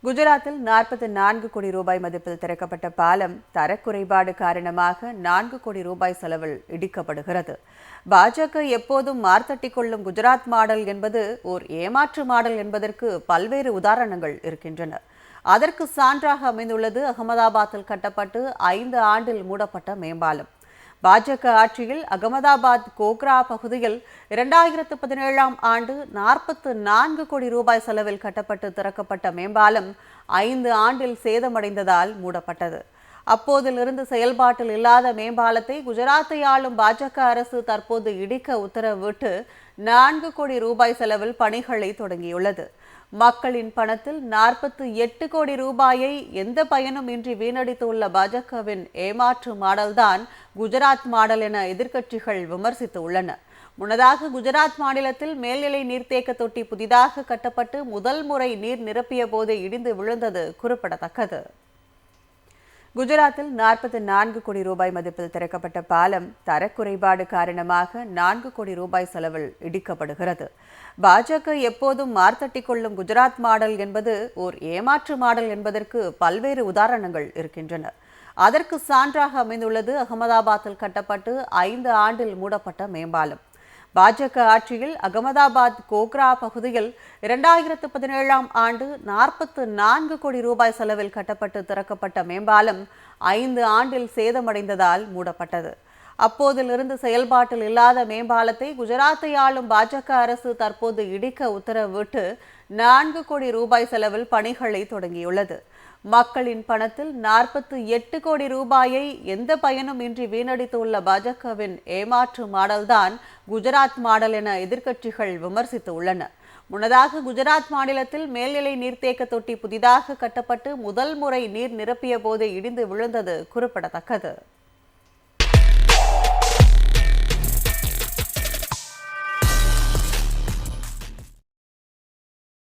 குஜராத்தில் 44 கோடி ரூபாய் மதிப்பில் திறக்கப்பட்ட பாலம் தரக்குறைபாடு காரணமாக 4 கோடி ரூபாய் செலவில் இடிக்கப்படுகிறது. பாஜக எப்போதும் மார்த்தட்டி கொள்ளும் குஜராத் மாடல் என்பது ஓர் ஏமாற்று மாடல் என்பதற்கு பல்வேறு உதாரணங்கள் இருக்கின்றன. அதற்கு சான்றாக அமைந்துள்ளது அகமதாபாத்தில் கட்டப்பட்டு 5 ஆண்டில் மூடப்பட்ட மேம்பாலம். பாஜக ஆட்சியில் அகமதாபாத் கோக்ரா பகுதியில் 2017ஆம் ஆண்டு 44 கோடி ரூபாய் செலவில் கட்டப்பட்டு திறக்கப்பட்ட மேம்பாலம் 5 ஆண்டில் சேதமடைந்ததால் மூடப்பட்டது. அப்போதிலிருந்து செயல்பாட்டில் இல்லாத மேம்பாலத்தை குஜராத்தை ஆளும் பாஜக அரசு தற்போது இடிக்க உத்தரவிட்டு 4 கோடி ரூபாய் செலவில் பணிகளை தொடங்கியுள்ளது. மக்களின் பணத்தில் 48 கோடி ரூபாயை எந்த பயனும் இன்றி வீணடித்துள்ள பாஜகவின் ஏமாற்று மாடல்தான் குஜராத் மாடல் என எதிர்க்கட்சிகள் விமர்சித்து உள்ளன. முன்னதாக குஜராத் மாநிலத்தில் மேல்நிலை நீர்த்தேக்க தொட்டி புதிதாக கட்டப்பட்டு முதல் முறை நீர் நிரப்பிய போது இடிந்து விழுந்தது குறிப்பிடத்தக்கது. குஜராத்தில் 44 கோடி ரூபாய் மதிப்பில் திறக்கப்பட்ட பாலம் தரக்குறைபாடு காரணமாக 4 கோடி ரூபாய் செலவில் இடிக்கப்படுகிறது. பாஜக எப்போதும் மார்த்தட்டி கொள்ளும் குஜராத் மாடல் என்பது ஓர் ஏமாற்று மாடல் என்பதற்கு பல்வேறு உதாரணங்கள் இருக்கின்றன. அதற்கு சான்றாக அமைந்துள்ளது அகமதாபாத்தில் கட்டப்பட்டு 5 ஆண்டில் மூடப்பட்ட மேம்பாலம். பாஜக ஆட்சியில் அகமதாபாத் கோக்ரா பகுதியில் 2017ஆம் ஆண்டு 44 கோடி ரூபாய் செலவில் கட்டப்பட்டு திறக்கப்பட்ட மேம்பாலம் 5 ஆண்டில் சேதமடைந்ததால் மூடப்பட்டது. அப்போதிலிருந்து செயல்பாட்டில் இல்லாத மேம்பாலத்தை குஜராத்தை ஆளும் பாஜக அரசு தற்போது இடிக்க உத்தரவிட்டு 4 கோடி ரூபாய் செலவில் பணிகளை தொடங்கியுள்ளது. மக்களின் பணத்தில் 48 கோடி ரூபாயை எந்த பயனும் இன்றி வீணடித்துள்ள பாஜகவின் ஏமாற்று மாடல்தான் குஜராத் மாடல் என எதிர்க்கட்சிகள் விமர்சித்து உள்ளன. முன்னதாக குஜராத் மாநிலத்தில் மேல்நிலை நீர்த்தேக்க தொட்டி புதிதாக கட்டப்பட்டு முதல் முறை நீர் நிரப்பிய போது இடிந்து விழுந்தது குறிப்பிடத்தக்கது.